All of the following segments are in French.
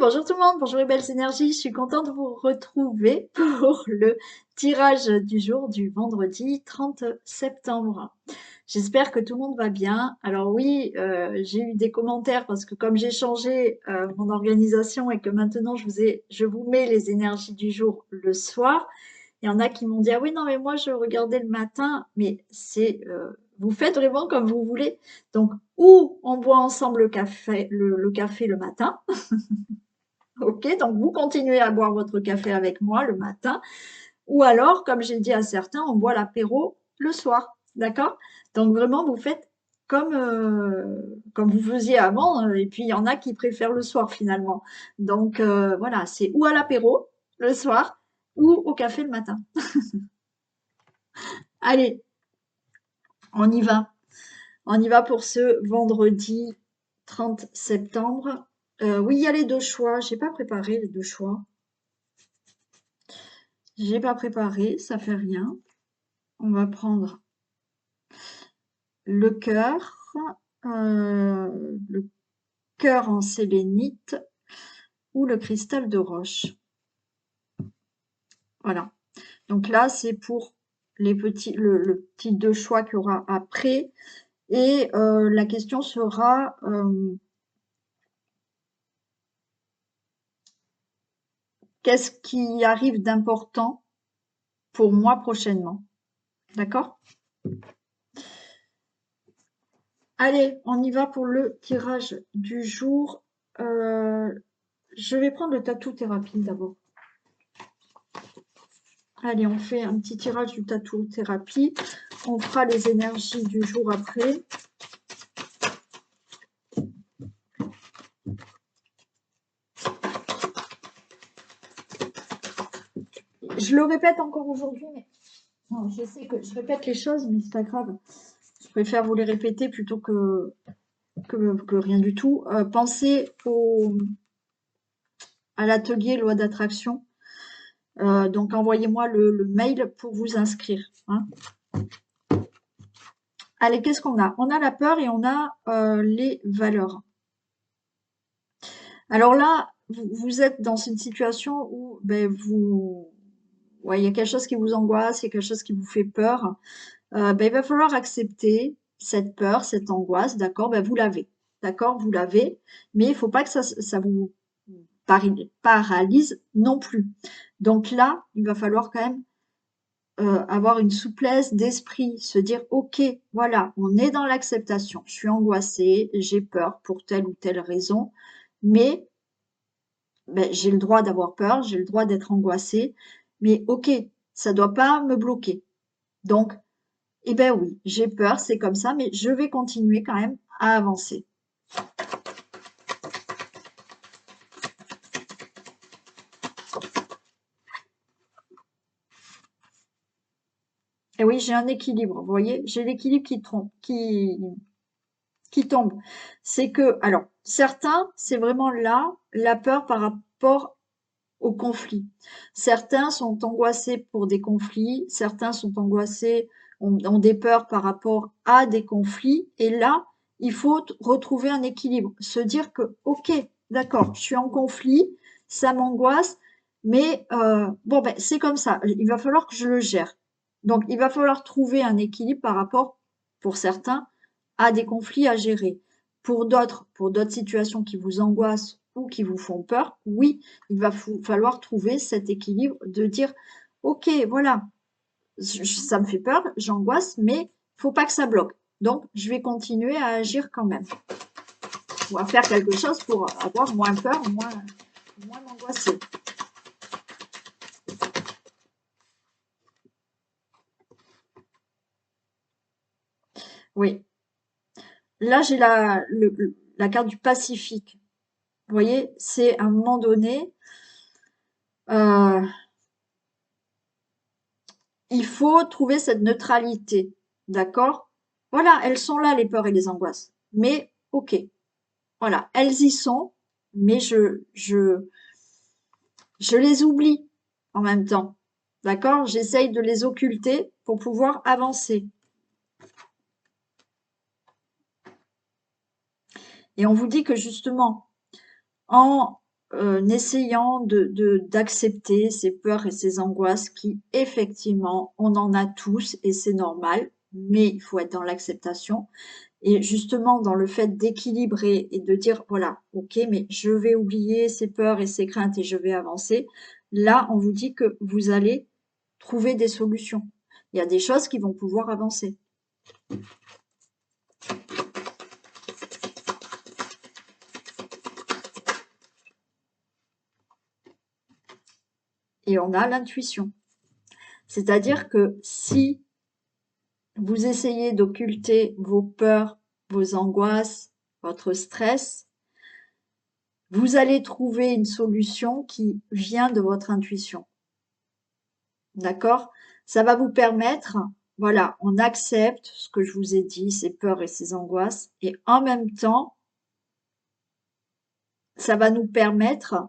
bonjour tout le monde, bonjour les belles énergies, je suis contente de vous retrouver pour le tirage du jour du vendredi 30 septembre. J'espère que tout le monde va bien. Alors oui, j'ai eu des commentaires parce que comme j'ai changé mon organisation et que maintenant je vous mets les énergies du jour le soir, il y en a qui m'ont dit ah oui non mais moi je regardais le matin, mais vous faites vraiment comme vous voulez. Donc ou on boit ensemble le café le matin. Ok, donc vous continuez à boire votre café avec moi le matin, ou alors, comme j'ai dit à certains, on boit l'apéro le soir, d'accord? Donc vraiment, vous faites comme vous faisiez avant, et puis il y en a qui préfèrent le soir finalement. Donc voilà, c'est ou à l'apéro le soir, ou au café le matin. Allez, on y va. On y va pour ce vendredi 30 septembre. Oui, il y a les deux choix. J'ai pas préparé les deux choix. J'ai pas préparé, ça fait rien. On va prendre le cœur, le cœur en sélénite ou le cristal de roche. Voilà. Donc là, c'est pour le petit deux choix qu'il y aura après. Et la question sera qu'est-ce qui arrive d'important pour moi prochainement? D'accord? Allez, on y va pour le tirage du jour. Je vais prendre le tatou thérapie d'abord. Allez, on fait un petit tirage du tatou thérapie. On fera les énergies du jour après. Je le répète encore aujourd'hui, mais non, je sais que je répète les choses, mais c'est pas grave. Je préfère vous les répéter plutôt que rien du tout. Pensez à l'atelier loi d'attraction. Donc envoyez-moi le mail pour vous inscrire. Hein. Allez, qu'est-ce qu'on a? On a la peur et on a les valeurs. Alors là, vous êtes dans une situation où ouais, il y a quelque chose qui vous angoisse, il y a quelque chose qui vous fait peur. Il va falloir accepter cette peur, cette angoisse, d'accord? Vous l'avez, d'accord? Vous l'avez, mais il faut pas que ça vous paralyse non plus. Donc là, il va falloir quand même avoir une souplesse d'esprit, se dire, ok, voilà, on est dans l'acceptation. Je suis angoissée, j'ai peur pour telle ou telle raison, mais j'ai le droit d'avoir peur, j'ai le droit d'être angoissée, mais ok, ça doit pas me bloquer. Donc, eh ben oui, j'ai peur, c'est comme ça, mais je vais continuer quand même à avancer. Et oui, j'ai un équilibre, vous voyez, j'ai l'équilibre qui tombe. C'est que, alors, certains, c'est vraiment là, la peur par rapport au conflit. Certains sont angoissés pour des conflits, certains sont angoissés, ont des peurs par rapport à des conflits, et là, il faut retrouver un équilibre, se dire que, ok, d'accord, je suis en conflit, ça m'angoisse, mais c'est comme ça, il va falloir que je le gère. Donc, il va falloir trouver un équilibre par rapport, pour certains, à des conflits à gérer. Pour d'autres situations qui vous angoissent ou qui vous font peur, oui, il va falloir trouver cet équilibre de dire, ok, voilà, ça me fait peur, j'angoisse, mais il faut pas que ça bloque. Donc, je vais continuer à agir quand même. On va faire quelque chose pour avoir moins peur, moins m'angoisser. Oui. Là, j'ai la carte du Pacifique. Vous voyez, c'est à un moment donné, il faut trouver cette neutralité. D'accord? Voilà, elles sont là, les peurs et les angoisses. Mais, ok. Voilà, elles y sont, mais je les oublie en même temps. D'accord? J'essaye de les occulter pour pouvoir avancer. Et on vous dit que justement, en en essayant d'accepter ces peurs et ces angoisses qui, effectivement, on en a tous et c'est normal, mais il faut être dans l'acceptation. Et justement, dans le fait d'équilibrer et de dire, voilà, ok, mais je vais oublier ces peurs et ces craintes et je vais avancer. Là, on vous dit que vous allez trouver des solutions. Il y a des choses qui vont pouvoir avancer. Et on a l'intuition. C'est-à-dire que si vous essayez d'occulter vos peurs, vos angoisses, votre stress, vous allez trouver une solution qui vient de votre intuition. D'accord? Ça va vous permettre, voilà, on accepte ce que je vous ai dit, ces peurs et ces angoisses, et en même temps, ça va nous permettre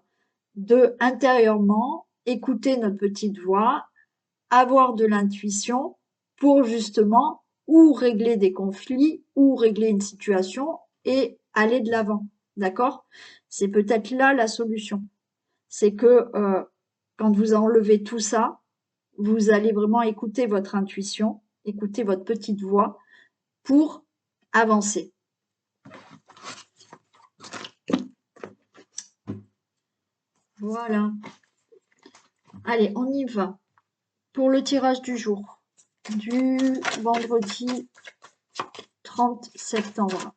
de, intérieurement, écouter notre petite voix, avoir de l'intuition pour justement ou régler des conflits ou régler une situation et aller de l'avant. D'accord? C'est peut-être là la solution. C'est que quand vous enlevez tout ça, vous allez vraiment écouter votre intuition, écouter votre petite voix pour avancer. Voilà. Allez, on y va. Pour le tirage du jour, du vendredi 30 septembre.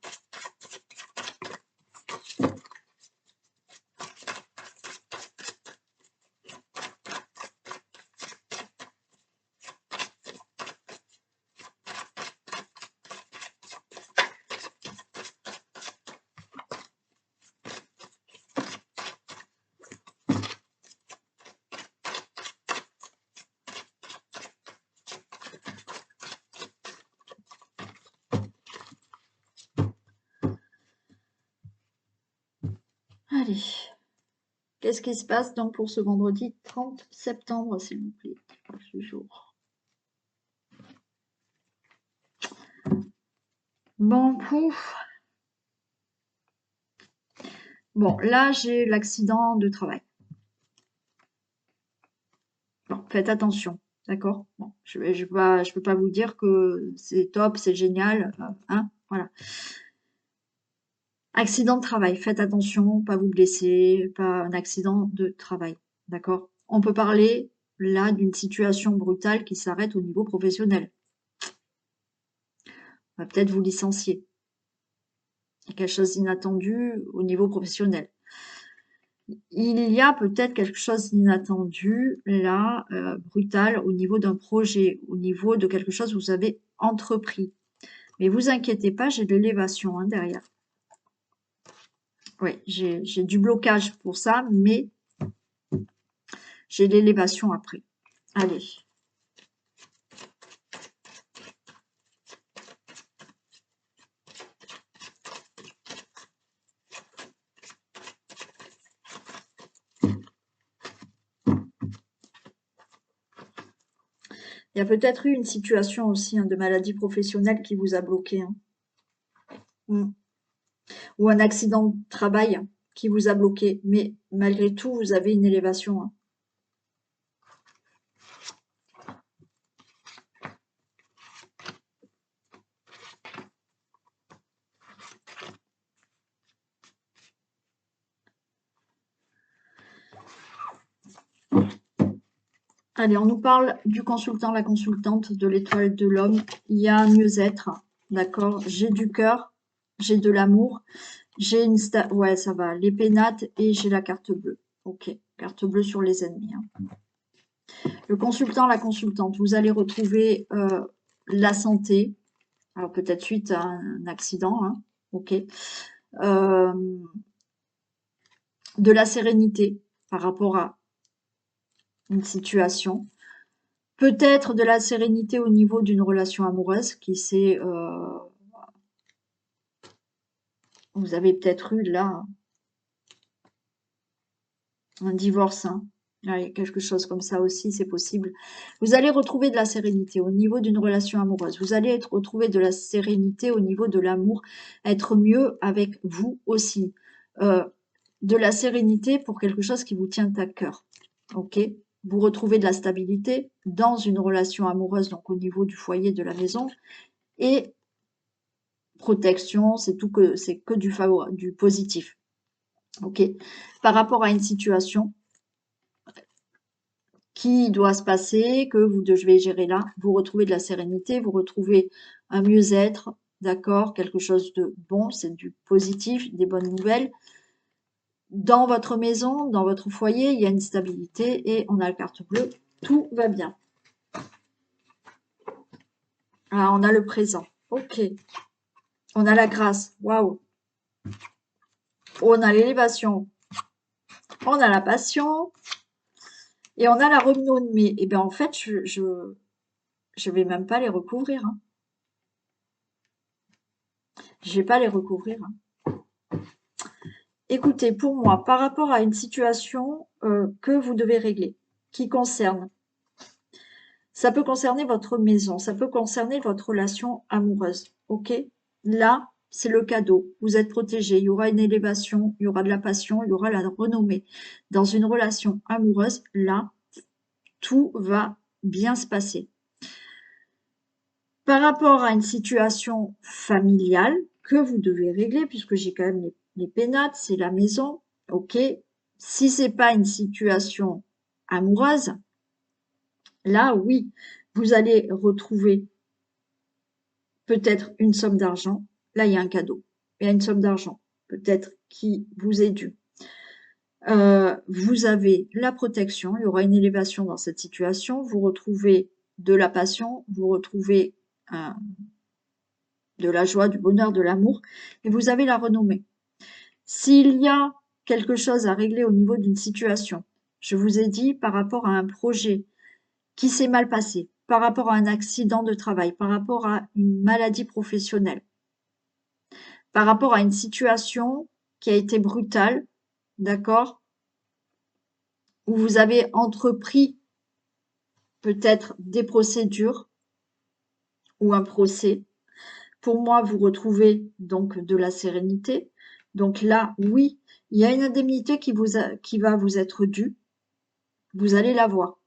Allez, qu'est-ce qui se passe donc pour ce vendredi 30 septembre, s'il vous plaît, du jour. Bon, pouf. Bon, là, j'ai l'accident de travail. Bon, faites attention, d'accord? Bon, je peux pas vous dire que c'est top, c'est génial, hein, voilà. Accident de travail, faites attention, pas vous blesser, pas un accident de travail, d'accord? On peut parler là d'une situation brutale qui s'arrête au niveau professionnel. On va peut-être vous licencier. Il y a quelque chose d'inattendu au niveau professionnel. Il y a peut-être quelque chose d'inattendu là, brutal au niveau d'un projet, au niveau de quelque chose que vous avez entrepris. Mais vous inquiétez pas, j'ai de l'élévation hein, derrière. Oui, j'ai du blocage pour ça, mais j'ai l'élévation après. Allez. Il y a peut-être eu une situation aussi hein, de maladie professionnelle qui vous a bloqué. Hein. Ou un accident de travail qui vous a bloqué. Mais malgré tout, vous avez une élévation. Hein. Allez, on nous parle du consultant, la consultante de l'étoile de l'homme. Il y a un mieux-être, d'accord? J'ai du cœur, j'ai de l'amour, j'ai une... Ouais, ça va, les pénates et j'ai la carte bleue. Ok, carte bleue sur les ennemis. Hein. Le consultant, la consultante, vous allez retrouver la santé. Alors peut-être suite à un accident, hein. Ok. De la sérénité par rapport à une situation. Peut-être de la sérénité au niveau d'une relation amoureuse qui s'est... vous avez peut-être eu là un divorce. Hein. Là, il y a quelque chose comme ça aussi, c'est possible. Vous allez retrouver de la sérénité au niveau d'une relation amoureuse. Vous allez retrouver de la sérénité au niveau de l'amour, être mieux avec vous aussi. de la sérénité pour quelque chose qui vous tient à cœur. Ok? Vous retrouvez de la stabilité dans une relation amoureuse, donc au niveau du foyer, de la maison, et protection, c'est que du positif. Ok? Par rapport à une situation qui doit se passer, que vous devez gérer là, vous retrouvez de la sérénité, vous retrouvez un mieux-être, d'accord, quelque chose de bon, c'est du positif, des bonnes nouvelles. Dans votre maison, dans votre foyer, il y a une stabilité et on a la carte bleue, tout va bien. Ah, on a le présent, ok. On a la grâce, waouh. On a l'élévation, on a la passion et on a la renommée. Et bien en fait, je vais même pas les recouvrir, hein. Je vais pas les recouvrir, hein. Écoutez, pour moi, par rapport à une situation que vous devez régler, qui concerne, ça peut concerner votre maison, ça peut concerner votre relation amoureuse, ok? Là, c'est le cadeau, vous êtes protégé, il y aura une élévation, il y aura de la passion, il y aura la renommée. Dans une relation amoureuse, là, tout va bien se passer. Par rapport à une situation familiale que vous devez régler, puisque j'ai quand même les pénates, c'est la maison, ok. Si c'est pas une situation amoureuse, là oui, vous allez retrouver peut-être une somme d'argent. Là, il y a un cadeau. Il y a une somme d'argent, peut-être qui vous est due. Vous avez la protection, il y aura une élévation dans cette situation. Vous retrouvez de la passion, vous retrouvez de la joie, du bonheur, de l'amour, et vous avez la renommée. S'il y a quelque chose à régler au niveau d'une situation, je vous ai dit par rapport à un projet qui s'est mal passé, par rapport à un accident de travail, par rapport à une maladie professionnelle, par rapport à une situation qui a été brutale, d'accord, où vous avez entrepris peut-être des procédures ou un procès. Pour moi, vous retrouvez donc de la sérénité. Donc là, oui, il y a une indemnité qui va vous être due. Vous allez l'avoir.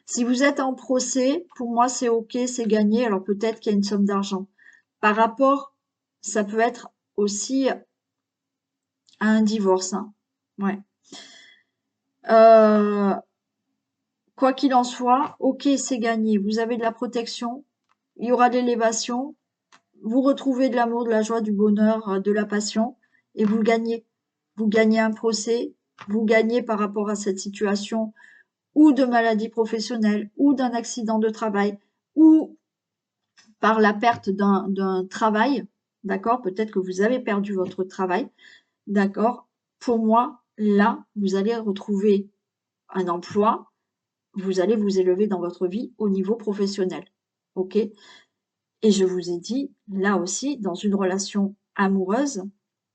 Si vous êtes en procès, pour moi, c'est OK, c'est gagné. Alors peut-être qu'il y a une somme d'argent. Par rapport, ça peut être aussi à un divorce, hein. Ouais. Euh, quoi qu'il en soit, OK, c'est gagné. Vous avez de la protection. Il y aura de l'élévation. Vous retrouvez de l'amour, de la joie, du bonheur, de la passion. Et vous le gagnez. Vous gagnez un procès. Vous gagnez par rapport à cette situation ou de maladie professionnelle ou d'un accident de travail ou par la perte d'un travail, d'accord? Peut-être que vous avez perdu votre travail, d'accord? Pour moi, là, vous allez retrouver un emploi, vous allez vous élever dans votre vie au niveau professionnel, ok? Et je vous ai dit, là aussi, dans une relation amoureuse,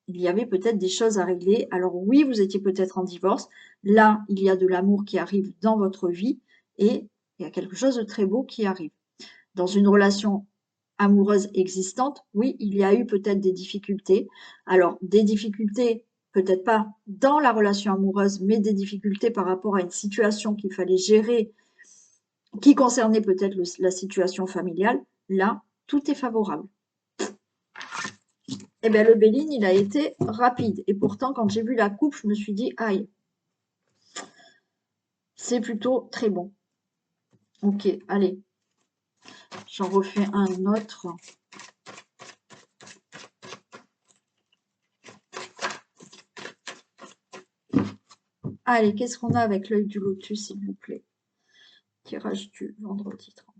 il y avait peut-être des choses à régler. Alors oui, vous étiez peut-être en divorce. Là, il y a de l'amour qui arrive dans votre vie et il y a quelque chose de très beau qui arrive. Dans une relation amoureuse existante, oui, il y a eu peut-être des difficultés. Alors, des difficultés, peut-être pas dans la relation amoureuse, mais des difficultés par rapport à une situation qu'il fallait gérer, qui concernait peut-être la situation familiale. Là, tout est favorable. Eh bien, le Béline, il a été rapide. Et pourtant, quand j'ai vu la coupe, je me suis dit, aïe, c'est plutôt très bon. Ok, allez, j'en refais un autre. Allez, qu'est-ce qu'on a avec l'œil du lotus, s'il vous plaît? Tirage du vendredi 30.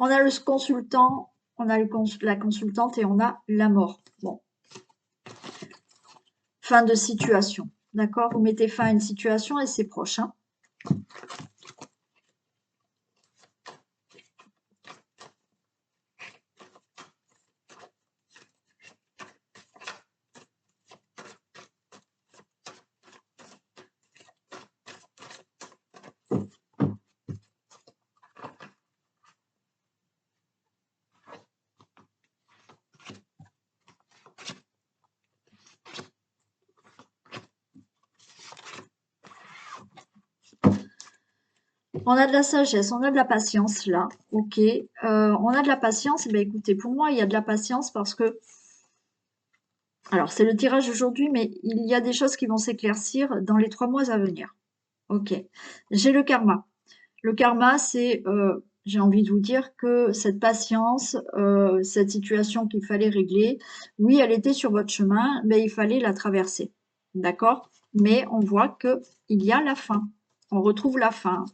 On a le consultant, on a la consultante et on a la mort. Bon. Fin de situation. D'accord? Vous mettez fin à une situation et c'est proche, hein? On a de la sagesse, on a de la patience là, ok. On a de la patience, et bien écoutez, pour moi, il y a de la patience parce que, alors c'est le tirage aujourd'hui, mais il y a des choses qui vont s'éclaircir dans les 3 mois à venir. Ok. J'ai le karma. Le karma, c'est, j'ai envie de vous dire que cette patience, cette situation qu'il fallait régler, oui, elle était sur votre chemin, mais il fallait la traverser. D'accord? Mais on voit que il y a la fin. On retrouve la fin.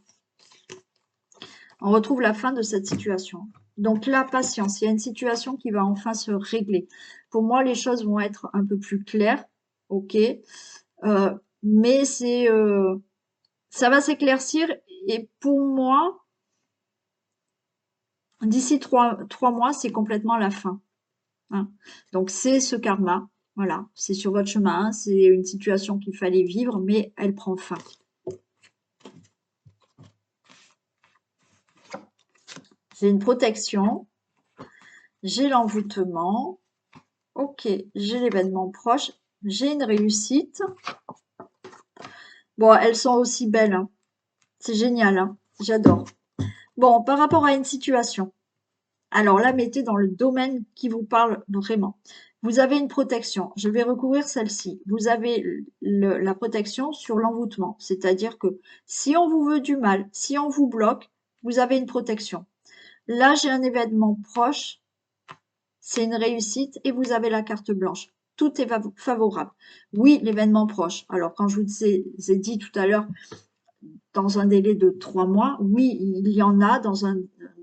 On retrouve la fin de cette situation. Donc la patience, il y a une situation qui va enfin se régler. Pour moi, les choses vont être un peu plus claires, ok, mais ça va s'éclaircir et pour moi, d'ici trois mois, c'est complètement la fin, hein. Donc c'est ce karma, voilà, c'est sur votre chemin, c'est une situation qu'il fallait vivre, mais elle prend fin. J'ai une protection, j'ai l'envoûtement, ok, j'ai l'événement proche, j'ai une réussite. Bon, elles sont aussi belles, hein. C'est génial, hein. J'adore. Bon, par rapport à une situation, alors là, mettez dans le domaine qui vous parle vraiment. Vous avez une protection. Je vais recouvrir celle-ci. Vous avez la protection sur l'envoûtement. C'est-à-dire que si on vous veut du mal, si on vous bloque, vous avez une protection. Là, j'ai un événement proche. C'est une réussite et vous avez la carte blanche. Tout est favorable. Oui, l'événement proche. Alors, quand je vous ai dit tout à l'heure, dans un délai de 3 mois, oui, il y en a dans un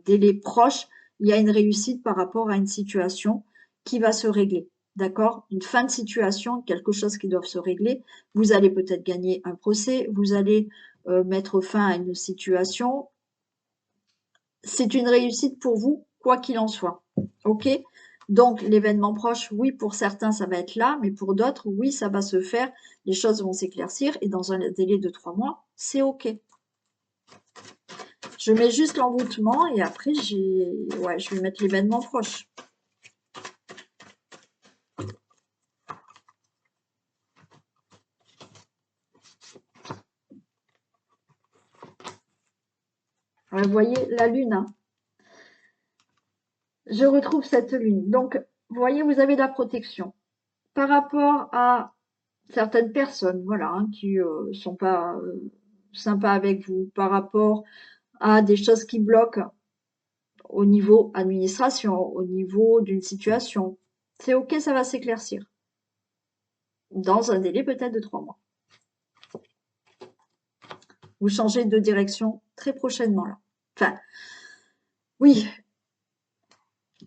délai proche, il y a une réussite par rapport à une situation qui va se régler. D'accord? Une fin de situation, quelque chose qui doit se régler. Vous allez peut-être gagner un procès, vous allez mettre fin à une situation. C'est une réussite pour vous, quoi qu'il en soit. OK? Donc, l'événement proche, oui, pour certains, ça va être là, mais pour d'autres, oui, ça va se faire. Les choses vont s'éclaircir et dans un délai de 3 mois, c'est OK. Je mets juste l'envoûtement et après, ouais, je vais mettre l'événement proche. Vous voyez la lune, hein. Je retrouve cette lune. Donc, vous voyez, vous avez de la protection. Par rapport à certaines personnes, voilà, hein, qui sont pas sympas avec vous, par rapport à des choses qui bloquent au niveau administration, au niveau d'une situation, c'est OK, ça va s'éclaircir. Dans un délai peut-être de 3 mois. Vous changez de direction très prochainement là. Enfin, oui,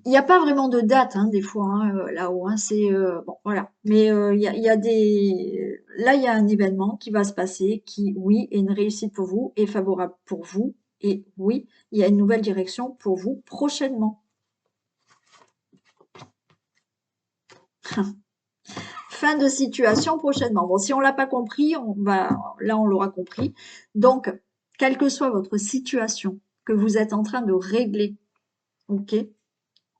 il n'y a pas vraiment de date, hein, des fois, hein, là-haut, hein, c'est bon, voilà. Mais il y a des, là, il y a un événement qui va se passer, qui, oui, est une réussite pour vous, est favorable pour vous, et oui, il y a une nouvelle direction pour vous prochainement. Fin de situation prochainement. Bon, si on l'a pas compris, là, on l'aura compris. Donc, quelle que soit votre situation que vous êtes en train de régler, ok,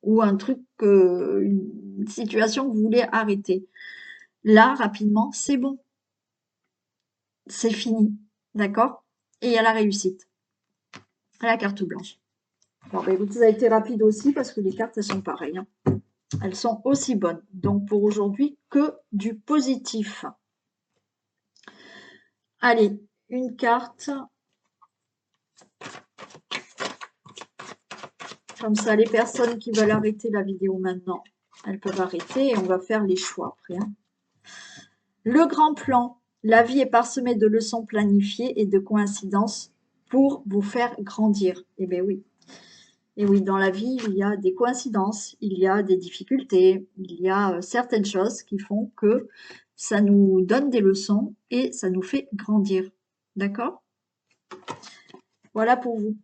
ou un truc, une situation que vous voulez arrêter. Là, rapidement, c'est bon, c'est fini, d'accord? Et il y a la réussite, la carte blanche. Bon, bah, écoute, ça a été rapide aussi parce que les cartes, elles sont pareilles, hein. Elles sont aussi bonnes. Donc, pour aujourd'hui, que du positif. Allez, une carte. Comme ça, les personnes qui veulent arrêter la vidéo maintenant, elles peuvent arrêter et on va faire les choix après, hein. Le grand plan. La vie est parsemée de leçons planifiées et de coïncidences pour vous faire grandir. Eh bien oui. Et oui, dans la vie, il y a des coïncidences, il y a des difficultés, il y a certaines choses qui font que ça nous donne des leçons et ça nous fait grandir. D'accord? Voilà pour vous.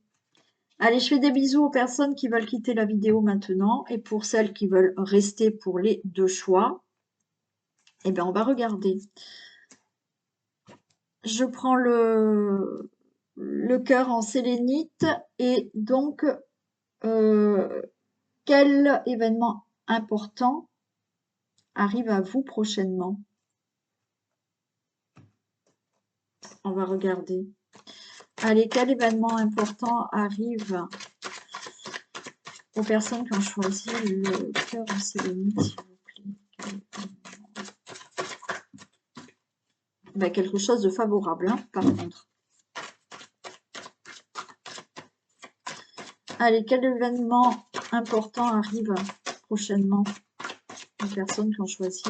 Allez, je fais des bisous aux personnes qui veulent quitter la vidéo maintenant et pour celles qui veulent rester pour les deux choix, eh bien, on va regarder. Je prends le cœur en sélénite et donc, quel événement important arrive à vous prochainement? On va regarder. Allez, quel événement important arrive aux personnes qui ont choisi le cœur en sélénite, s'il vous plaît? Ben, quelque chose de favorable, hein, par contre. Allez, quel événement important arrive prochainement aux personnes qui ont choisi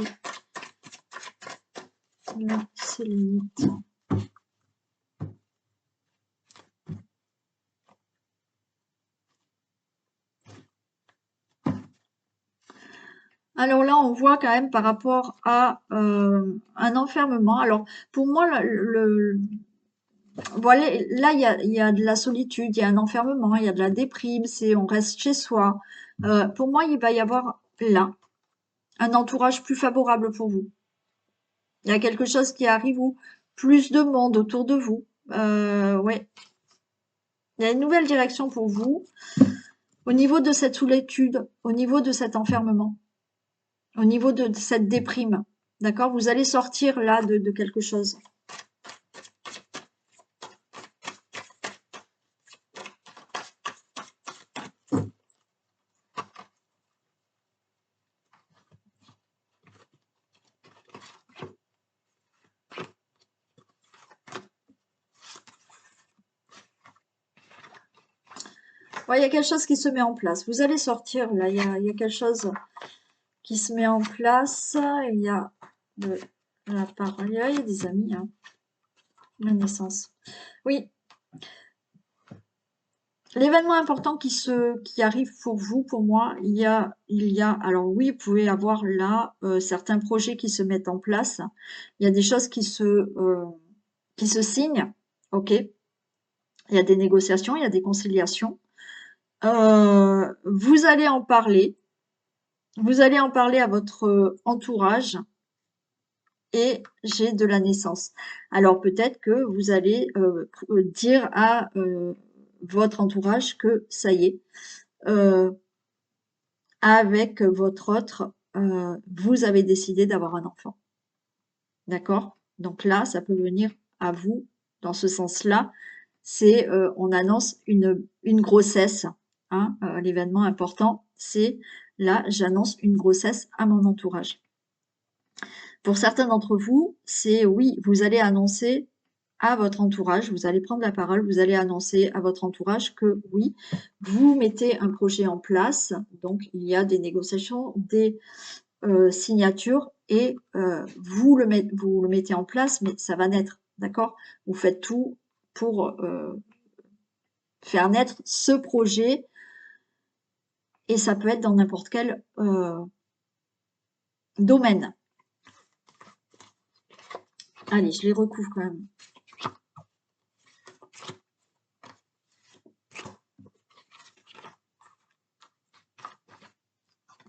la sélénite? Alors là, on voit quand même par rapport à un enfermement. Alors, pour moi, voilà, là, il y a de la solitude, il y a un enfermement, il y a de la déprime, on reste chez soi. Pour moi, il va y avoir là un entourage plus favorable pour vous. Il y a quelque chose qui arrive où plus de monde autour de vous. Ouais. Il y a une nouvelle direction pour vous au niveau de cette solitude, au niveau de cet enfermement, au niveau de cette déprime. D'accord? Vous allez sortir là de quelque chose. Ouais, il y a quelque chose qui se met en place. Vous allez sortir là, il y a quelque chose qui se met en place. Il y a de la parole, il y a des amis, hein. La naissance. Oui, l'événement important qui arrive pour vous, pour moi, alors oui, vous pouvez avoir là certains projets qui se mettent en place. Il y a des choses qui se signent, ok. Il y a des négociations, il y a des conciliations. Vous allez en parler. Vous allez en parler à votre entourage et j'ai de la naissance. Alors peut-être que vous allez dire à votre entourage que ça y est, avec votre autre, vous avez décidé d'avoir un enfant. D'accord? Donc là, ça peut venir à vous dans ce sens-là. C'est on annonce une grossesse. Hein, l'événement important, c'est là, j'annonce une grossesse à mon entourage. Pour certains d'entre vous, c'est oui, vous allez annoncer à votre entourage, vous allez prendre la parole, vous allez annoncer à votre entourage que oui, vous mettez un projet en place, donc il y a des négociations, des signatures et vous le mettez en place, mais ça va naître, d'accord? Vous faites tout pour faire naître ce projet et ça peut être dans n'importe quel domaine. Allez, je les recouvre quand même.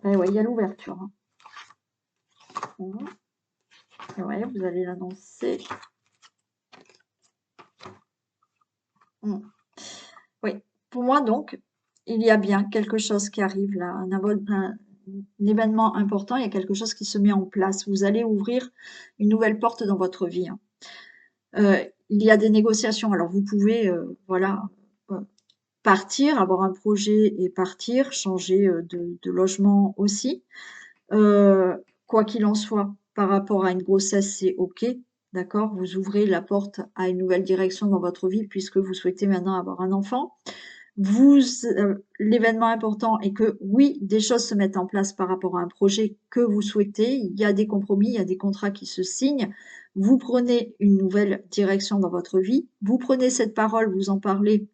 Et ouais, il y a l'ouverture. Hein. Et ouais, vous allez l'annoncer. Oui, pour moi donc, il y a bien quelque chose qui arrive là, un événement important, il y a quelque chose qui se met en place. Vous allez ouvrir une nouvelle porte dans votre vie. Hein. Il y a des négociations. Alors vous pouvez, voilà, partir, avoir un projet et partir, changer de logement aussi. Quoi qu'il en soit, par rapport à une grossesse, c'est OK, d'accord? Vous ouvrez la porte à une nouvelle direction dans votre vie puisque vous souhaitez maintenant avoir un enfant. L'événement important est que oui, des choses se mettent en place par rapport à un projet que vous souhaitez. Il y a des compromis, il y a des contrats qui se signent. Vous prenez une nouvelle direction dans votre vie. Vous prenez cette parole, vous en parlez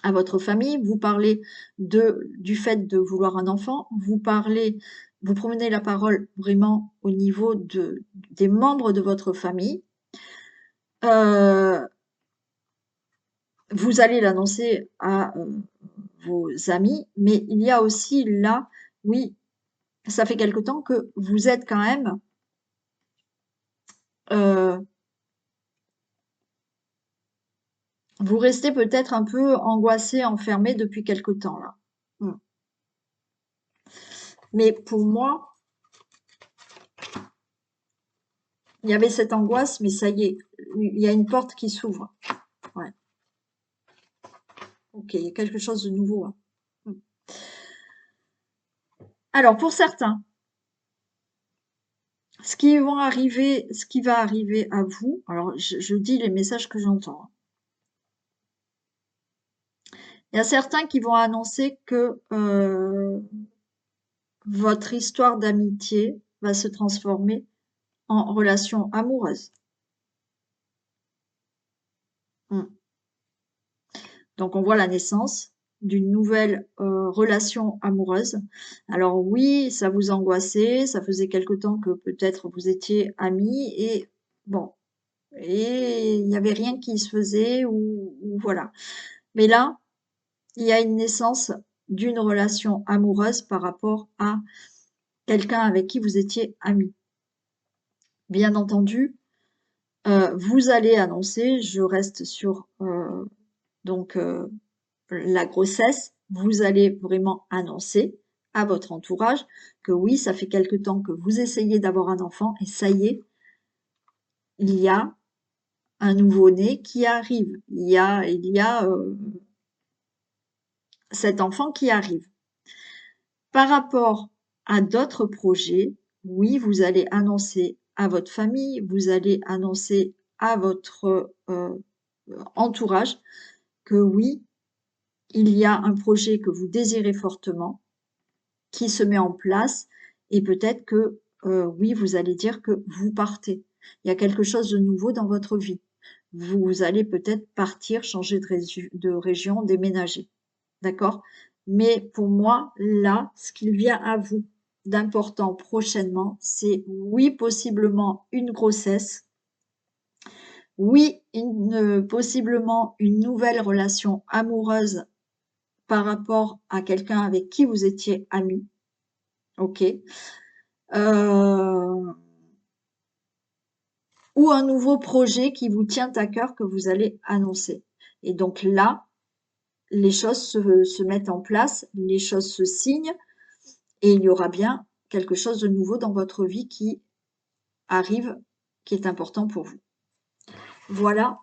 à votre famille, vous parlez du fait de vouloir un enfant, vous prenez la parole vraiment au niveau des membres de votre famille. Vous allez l'annoncer à vos amis, mais il y a aussi là, oui, ça fait quelque temps que vous êtes quand même vous restez peut-être un peu angoissé, enfermé depuis quelque temps là. Mais pour moi, il y avait cette angoisse, mais ça y est, il y a une porte qui s'ouvre. Ouais. Ok, il y a quelque chose de nouveau, hein. Alors, pour certains, ce qui va arriver à vous, alors je dis les messages que j'entends, hein. Il y a certains qui vont annoncer que votre histoire d'amitié va se transformer en relation amoureuse. Mm. Donc on voit la naissance d'une nouvelle relation amoureuse. Alors oui, ça vous angoissait, ça faisait quelque temps que peut-être vous étiez amis et bon, et il n'y avait rien qui se faisait ou voilà. Mais là, il y a une naissance d'une relation amoureuse par rapport à quelqu'un avec qui vous étiez amis. Bien entendu, vous allez annoncer, je reste sur donc la grossesse, vous allez vraiment annoncer à votre entourage que oui, ça fait quelque temps que vous essayez d'avoir un enfant et ça y est, il y a un nouveau-né qui arrive. Il y a cet enfant qui arrive. Par rapport à d'autres projets, oui, vous allez annoncer à votre famille, vous allez annoncer à votre entourage que oui, il y a un projet que vous désirez fortement qui se met en place et peut-être que oui, vous allez dire que vous partez. Il y a quelque chose de nouveau dans votre vie. Vous allez peut-être partir, changer de région, déménager. D'accord? Mais pour moi, là, ce qu'il vient à vous d'important prochainement, c'est oui, possiblement une grossesse, oui, possiblement une nouvelle relation amoureuse par rapport à quelqu'un avec qui vous étiez amis, ok? Euh, ou un nouveau projet qui vous tient à cœur que vous allez annoncer. Et donc là, les choses se mettent en place, les choses se signent, et il y aura bien quelque chose de nouveau dans votre vie qui arrive, qui est important pour vous. Voilà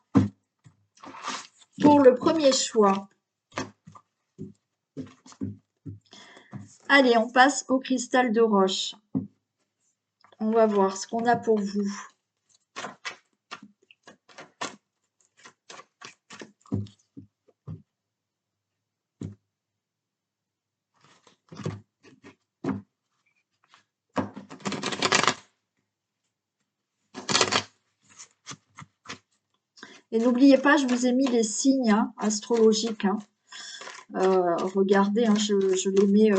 pour le premier choix. Allez, on passe au cristal de roche. On va voir ce qu'on a pour vous. Et n'oubliez pas, je vous ai mis les signes astrologiques. Regardez, je les mets,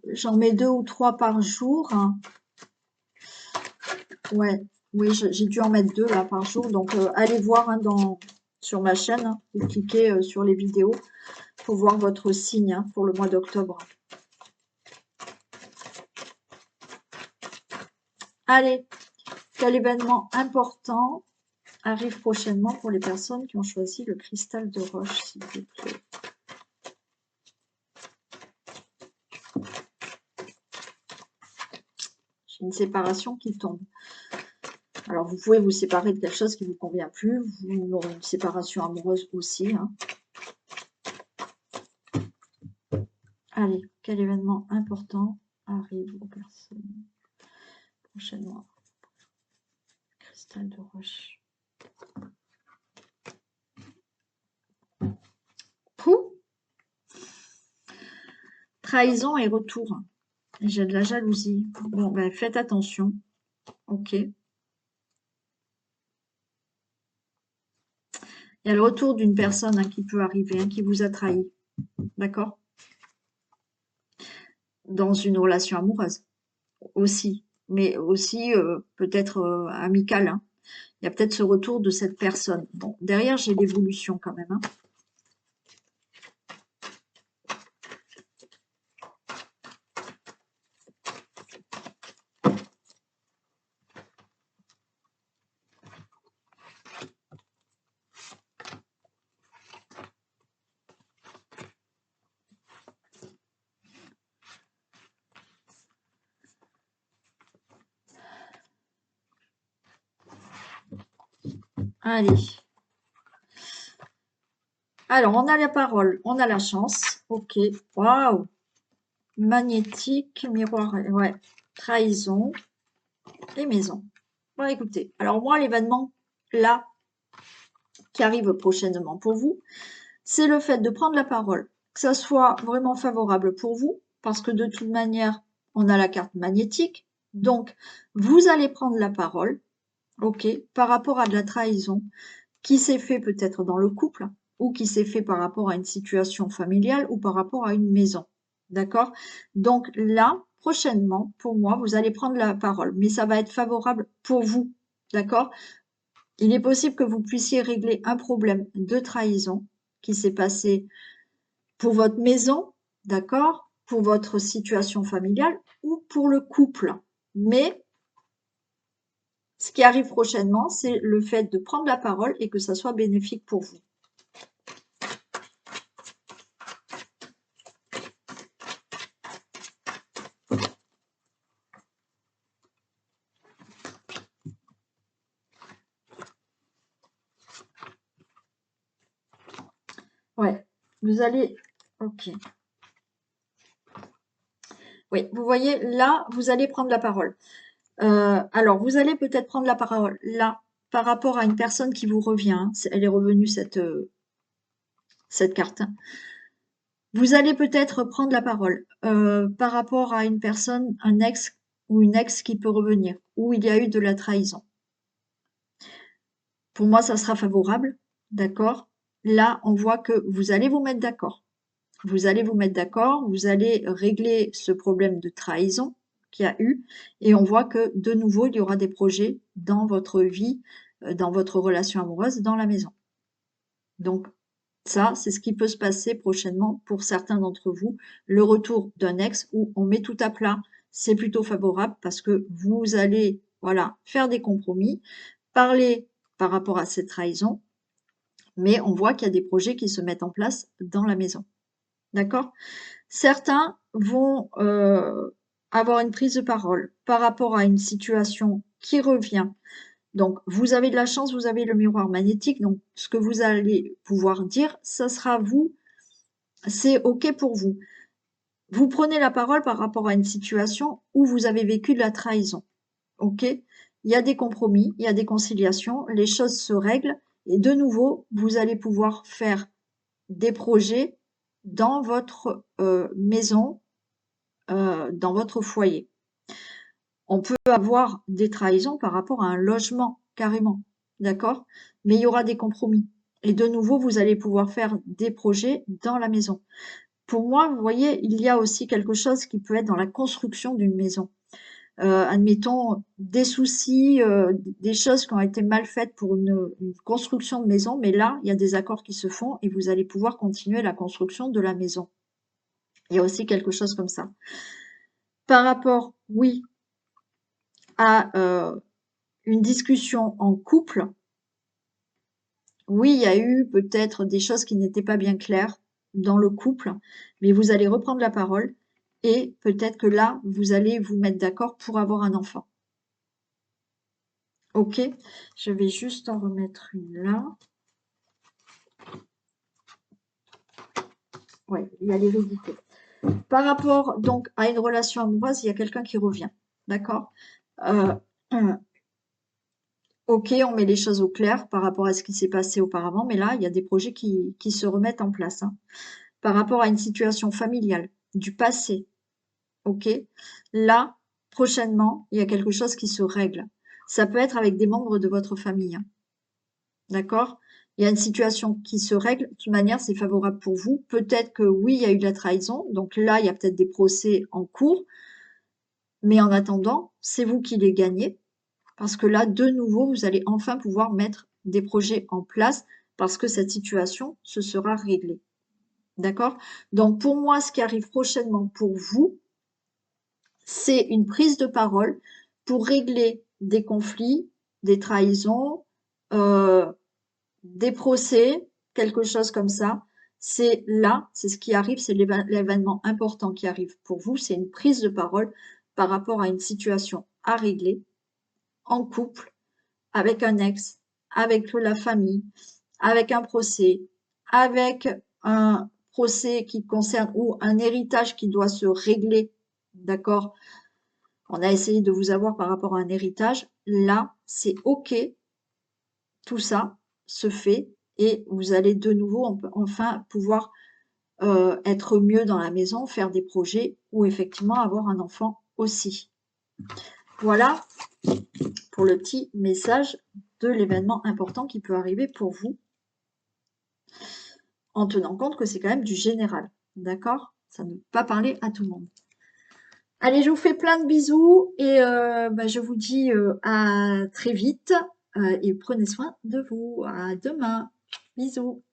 j'en mets 2 ou 3 par jour. Ouais, oui, j'ai dû en mettre 2 là par jour. Donc allez voir sur ma chaîne, vous cliquez sur les vidéos pour voir votre signe pour le mois d'octobre. Allez, quel événement important arrive prochainement pour les personnes qui ont choisi le cristal de roche, s'il vous plaît. J'ai une séparation qui tombe. Alors, vous pouvez vous séparer de quelque chose qui ne vous convient plus. Vous aurez une séparation amoureuse aussi. Allez, quel événement important arrive aux personnes prochainement? Cristal de roche. Pouh! Trahison et retour. J'ai de la jalousie. Bon, ben, faites attention. Ok. Il y a le retour d'une personne qui peut arriver, qui vous a trahi. D'accord? Dans une relation amoureuse aussi. Mais aussi peut-être amicale. Il y a peut-être ce retour de cette personne. Bon, derrière, j'ai l'évolution quand même. Allez. Alors, on a la parole, on a la chance. Ok, waouh. Magnétique, miroir, ouais. Trahison et maison. Bon, écoutez, alors moi, l'événement là qui arrive prochainement pour vous, c'est le fait de prendre la parole, que ça soit vraiment favorable pour vous, parce que de toute manière, on a la carte magnétique. Donc, vous allez prendre la parole, ok, par rapport à de la trahison qui s'est fait peut-être dans le couple, ou qui s'est fait par rapport à une situation familiale, ou par rapport à une maison. D'accord? Donc là, prochainement, pour moi, vous allez prendre la parole, mais ça va être favorable pour vous. D'accord? Il est possible que vous puissiez régler un problème de trahison qui s'est passé pour votre maison, d'accord? Pour votre situation familiale ou pour le couple. Mais ce qui arrive prochainement, c'est le fait de prendre la parole et que ça soit bénéfique pour vous. Ouais, vous allez... Ok. Oui, vous voyez, là, vous allez prendre la parole. Alors, vous allez peut-être prendre la parole là par rapport à une personne qui vous revient. Hein. Elle est revenue, cette carte. Hein. Vous allez peut-être prendre la parole par rapport à une personne, un ex ou une ex qui peut revenir, où il y a eu de la trahison. Pour moi, ça sera favorable, d'accord? Là, on voit que vous allez vous mettre d'accord. Vous allez vous mettre d'accord, vous allez régler ce problème de trahison qu'il y a eu, et on voit que de nouveau, il y aura des projets dans votre vie, dans votre relation amoureuse, dans la maison. Donc ça, c'est ce qui peut se passer prochainement pour certains d'entre vous. Le retour d'un ex où on met tout à plat, c'est plutôt favorable parce que vous allez, voilà, faire des compromis, parler par rapport à cette trahison, mais on voit qu'il y a des projets qui se mettent en place dans la maison. D'accord? Certains vont avoir une prise de parole par rapport à une situation qui revient. Donc, vous avez de la chance, vous avez le miroir magnétique. Donc, ce que vous allez pouvoir dire, ça sera vous, c'est OK pour vous. Vous prenez la parole par rapport à une situation où vous avez vécu de la trahison. OK? Il y a des compromis, il y a des conciliations, les choses se règlent et de nouveau, vous allez pouvoir faire des projets dans votre maison, dans votre foyer. On peut avoir des trahisons par rapport à un logement, carrément, d'accord? Mais il y aura des compromis. Et de nouveau, vous allez pouvoir faire des projets dans la maison. Pour moi, vous voyez, il y a aussi quelque chose qui peut être dans la construction d'une maison. Admettons, des soucis, des choses qui ont été mal faites pour une construction de maison, mais là, il y a des accords qui se font et vous allez pouvoir continuer la construction de la maison. Il y a aussi quelque chose comme ça. Par rapport, oui, à une discussion en couple, oui, il y a eu peut-être des choses qui n'étaient pas bien claires dans le couple, mais vous allez reprendre la parole et peut-être que là, vous allez vous mettre d'accord pour avoir un enfant. Ok, je vais juste en remettre une là. Ouais, il y a l'hérédité. Par rapport donc à une relation amoureuse, il y a quelqu'un qui revient, d'accord? Euh, Ok, on met les choses au clair par rapport à ce qui s'est passé auparavant, mais là, il y a des projets qui se remettent en place. Hein. Par rapport à une situation familiale, du passé, ok? Là, prochainement, il y a quelque chose qui se règle. Ça peut être avec des membres de votre famille, hein. D'accord? Il y a une situation qui se règle. De toute manière, c'est favorable pour vous. Peut-être que oui, il y a eu de la trahison. Donc là, il y a peut-être des procès en cours. Mais en attendant, c'est vous qui les gagnez. Parce que là, de nouveau, vous allez enfin pouvoir mettre des projets en place parce que cette situation se sera réglée. D'accord? Donc pour moi, ce qui arrive prochainement pour vous, c'est une prise de parole pour régler des conflits, des trahisons, euh, des procès, quelque chose comme ça. C'est là, c'est ce qui arrive, c'est l'événement important qui arrive pour vous, c'est une prise de parole par rapport à une situation à régler en couple, avec un ex, avec la famille, avec un procès, avec un procès qui concerne ou un héritage qui doit se régler, d'accord? On a essayé de vous avoir par rapport à un héritage. Là, c'est OK, tout ça se fait et vous allez de nouveau enfin pouvoir être mieux dans la maison, faire des projets ou effectivement avoir un enfant aussi. Voilà pour le petit message de l'événement important qui peut arriver pour vous, en tenant compte que c'est quand même du général. D'accord? Ça ne peut pas parler à tout le monde. Allez, je vous fais plein de bisous et je vous dis à très vite et prenez soin de vous. À demain. Bisous.